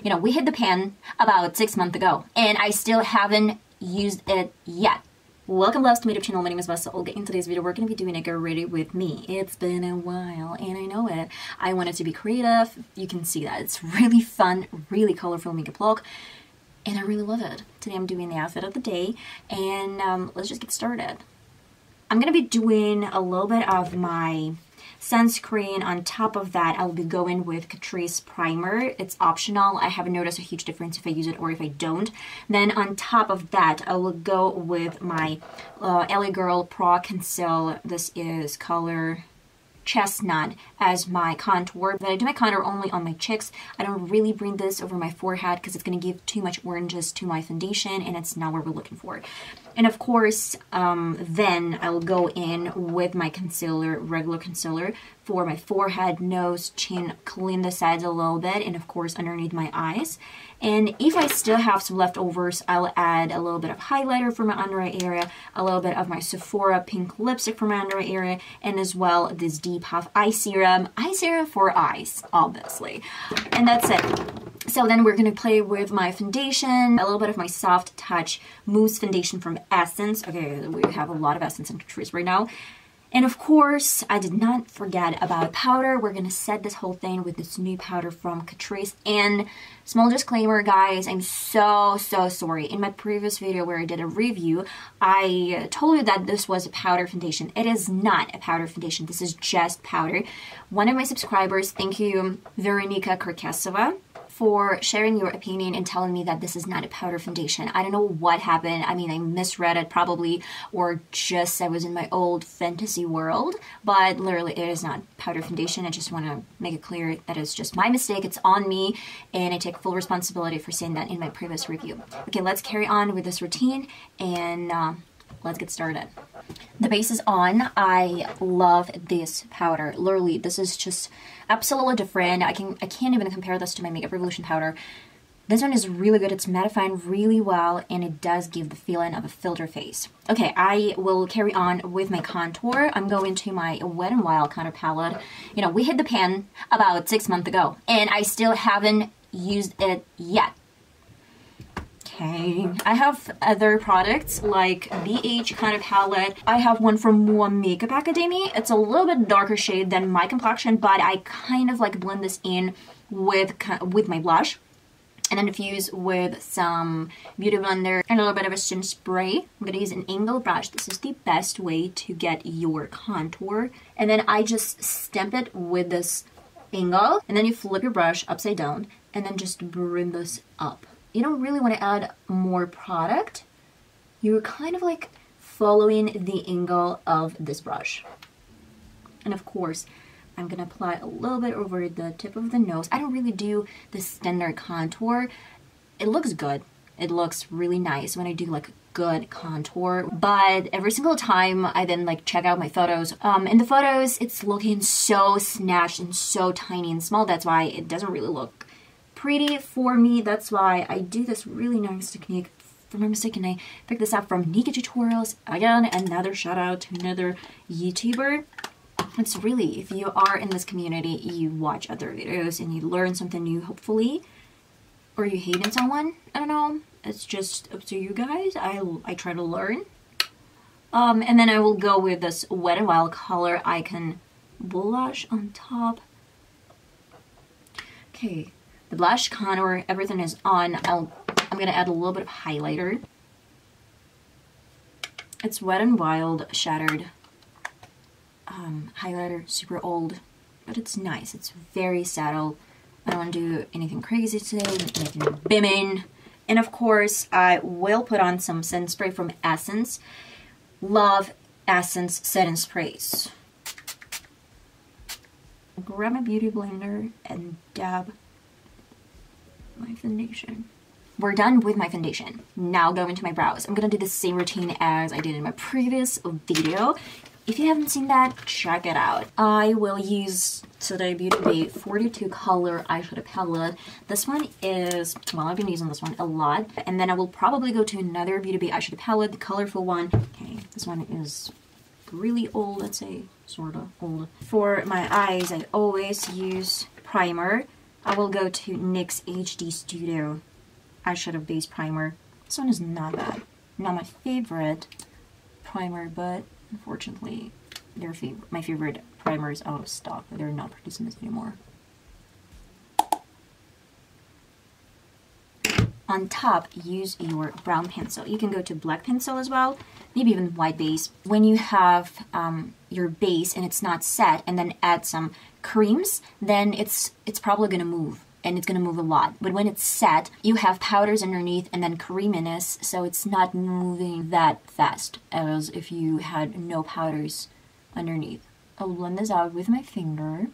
You know, we hit the pan about 6 months ago, and I still haven't used it yet. Welcome loves to my YouTube channel. My name is VassaOlga. In today's video, we're going to be doing a Get Ready With Me. It's been a while, and I know it. I wanted to be creative. You can see that. It's really fun, really colorful makeup look, and I really love it. Today I'm doing the outfit of the day, and let's just get started. I'm going to be doing a little bit of my sunscreen. On top of that, I'll be going with Catrice primer. It's optional. I haven't noticed a huge difference if I use it or if I don't. Then on top of that, I will go with my L.A.Girl PRO.conceal. This is color chestnut as my contour, but I do my contour only on my cheeks. I don't really bring this over my forehead because it's going to give too much oranges to my foundation, and it's not what we're looking for. And of course, then I'll go in with my concealer, regular concealer, for my forehead, nose, chin, clean the sides a little bit, and of course underneath my eyes. And if I still have some leftovers, I'll add a little bit of highlighter for my under eye area, a little bit of my Sephora pink lipstick for my under eye area, and as well this Depuff eye serum for eyes, obviously. And that's it. So then we're going to play with my foundation, a little bit of my Soft Touch Mousse foundation from Essence. Okay, we have a lot of Essence and Catrice right now. And of course, I did not forget about powder. We're going to set this whole thing with this new powder from Catrice. And small disclaimer, guys, I'm so sorry. In my previous video where I did a review, I told you that this was a powder foundation. It is not a powder foundation. This is just powder. One of my subscribers, thank you, Veronika Karkasova, for sharing your opinion and telling me that this is not a powder foundation. I don't know what happened. I mean, I misread it probably, or just I was in my old fantasy world, but literally it is not powder foundation. I just want to make it clear that it's just my mistake. It's on me, and I take full responsibility for saying that in my previous review. Okay, let's carry on with this routine, and let's get started. The base is on. I love this powder. Literally, this is just absolutely different. I can't even compare this to my Makeup Revolution powder. This one is really good. It's mattifying really well, and it does give the feeling of a filter face. Okay, I will carry on with my contour. I'm going to my Wet n Wild contour palette. You know, we hit the pan about 6 months ago, and I still haven't used it yet. Okay, I have other products like BH kind of palette. I have one from One Makeup Academy. It's a little bit darker shade than my complexion, but I kind of like blend this in with my blush and then diffuse with some Beauty Blender and a little bit of a chin spray. I'm gonna use an angled brush. This is the best way to get your contour. And then I just stamp it with this angle, and then you flip your brush upside down and then just bring this up. You don't really want to add more product. You're kind of like following the angle of this brush. And of course, I'm going to apply a little bit over the tip of the nose. I don't really do the standard contour. It looks good. It looks really nice when I do like good contour, but every single time I then like check out my photos, in the photos it's looking so snatched and so tiny and small. That's why it doesn't really look pretty for me. That's why I do this really nice technique. If I'm not mistaken, I picked this up from Nika Tutorials. Again, another shout out to another YouTuber. It's really, if you are in this community, you watch other videos and you learn something new, hopefully, or you hate someone, I don't know. It's just up to you guys. I try to learn. And then I will go with this Wet n Wild Color Icon blush on top. Okay. The blush, contour, everything is on. I'm going to add a little bit of highlighter. It's Wet n Wild Shattered highlighter, super old, but it's nice. It's very subtle. I don't want to do anything crazy today, anything bimming. And of course, I will put on some setting spray from Essence. Love Essence setting sprays. Grab my Beauty Blender and dab my foundation. We're done with my foundation. Now go into my brows. I'm gonna do the same routine as I did in my previous video. If you haven't seen that, check it out. I will use today Beauty Bay 42 color eyeshadow palette. This one is, well, I've been using this one a lot. And then I will probably go to another Beauty Bay eyeshadow palette, the colorful one. Okay, this one is really old, let's say, sort of old. For my eyes, I always use primer. I will go to NYX HD Studio Eyeshadow Base Primer. This one is not bad. Not my favorite primer, but unfortunately, my favorite primer is out of stock. They're not producing this anymore. On top, use your brown pencil. You can go to black pencil as well, maybe even white base. When you have your base and it's not set, and then add some creams, then it's probably gonna move, and it's gonna move a lot. But when it's set, you have powders underneath and then creaminess, so it's not moving that fast as if you had no powders underneath. I'll blend this out with my finger.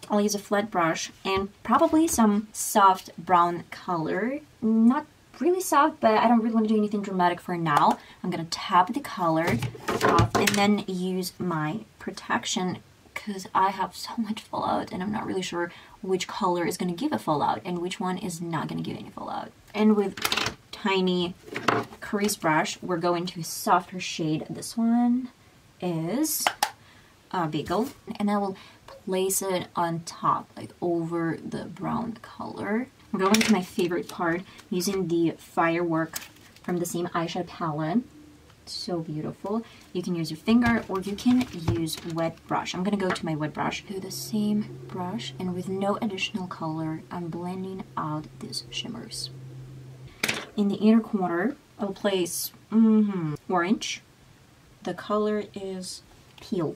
I'll use a flat brush and probably some soft brown color. Not really soft, but I don't really want to do anything dramatic for now. I'm gonna tap the color off and then use my protection because I have so much fallout and I'm not really sure which color is gonna give a fallout and which one is not gonna give any fallout. And with tiny crease brush, we're going to a softer shade. This one is Bagel, and I will place it on top, like over the brown color. I'm going to my favorite part, using the Firework from the same eyeshadow palette. So beautiful. You can use your finger or you can use wet brush. I'm gonna go to my wet brush, do the same brush, and with no additional color, I'm blending out these shimmers. In the inner corner, I'll place orange. The color is Teal.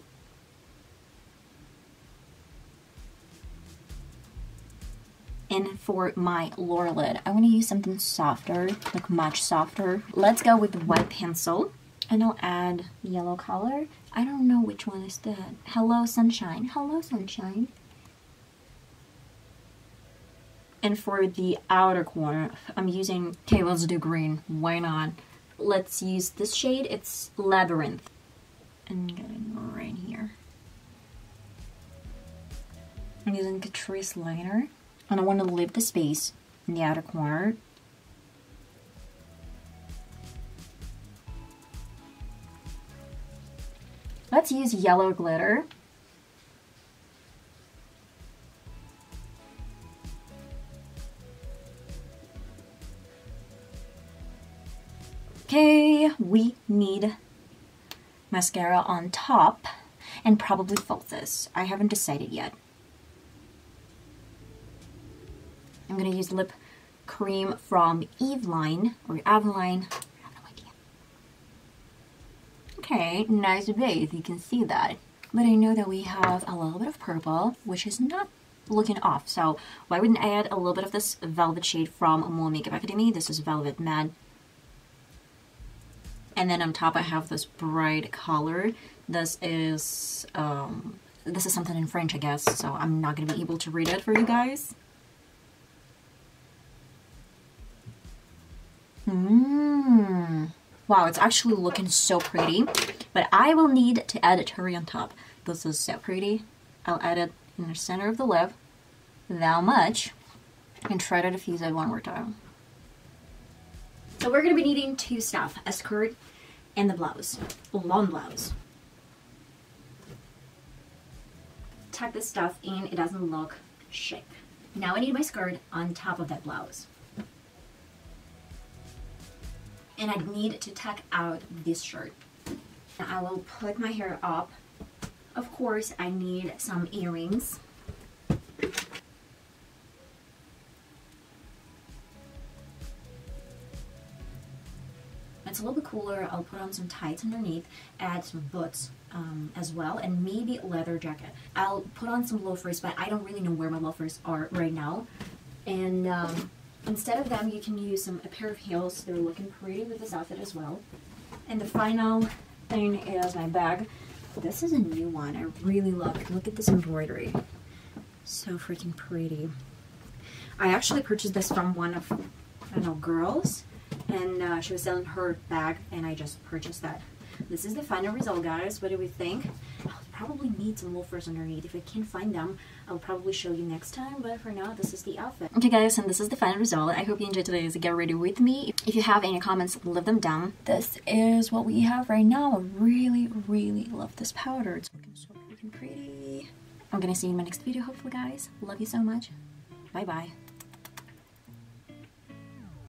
And for my lower lid, I want to use something softer, like much softer. Let's go with the white pencil, and I'll add yellow color. I don't know which one is that. Hello Sunshine. Hello Sunshine. And for the outer corner, I'm using, okay, let's do green. Why not? Let's use this shade. It's Labyrinth. And get it right here. I'm using Catrice liner. And I want to leave the space in the outer corner. Let's use yellow glitter. Okay, we need mascara on top and probably falsies. I haven't decided yet. I'm gonna use lip cream from Eveline or Aveline. I have no idea. Okay, nice base, you can see that. But I know that we have a little bit of purple, which is not looking off. So why wouldn't I add a little bit of this velvet shade from Mousse Makeup Academy? This is Velvet Matte. And then on top I have this bright color. This is something in French, I guess, so I'm not gonna be able to read it for you guys. Wow, it's actually looking so pretty, but I will need to add a cherry on top. This is so pretty. I'll add it in the center of the lip, that much, and try to diffuse it one more time. So we're going to be needing two stuff, a skirt and the blouse, a long blouse. Tuck this stuff in, it doesn't look chic. Now I need my skirt on top of that blouse. And I need to tuck out this shirt. Now I will put my hair up. Of course, I need some earrings. It's a little bit cooler. I'll put on some tights underneath, add some boots as well, and maybe a leather jacket. I'll put on some loafers, but I don't really know where my loafers are right now. And instead of them, you can use a pair of heels. They're looking pretty with this outfit as well. And the final thing is my bag. This is a new one. I really love it. Look at this embroidery. So freaking pretty. I actually purchased this from one of, I don't know, girls. And she was selling her bag, and I just purchased that. This is the final result, guys. What do we think? I'll probably need some loafers underneath. If I can't find them, I'll probably show you next time, but for now, this is the outfit. Okay, guys, and this is the final result. I hope you enjoyed today's Get Ready With Me. If you have any comments, leave them down. This is what we have right now. I really, really love this powder. It's looking so freaking pretty. I'm gonna see you in my next video, hopefully, guys. Love you so much. Bye bye.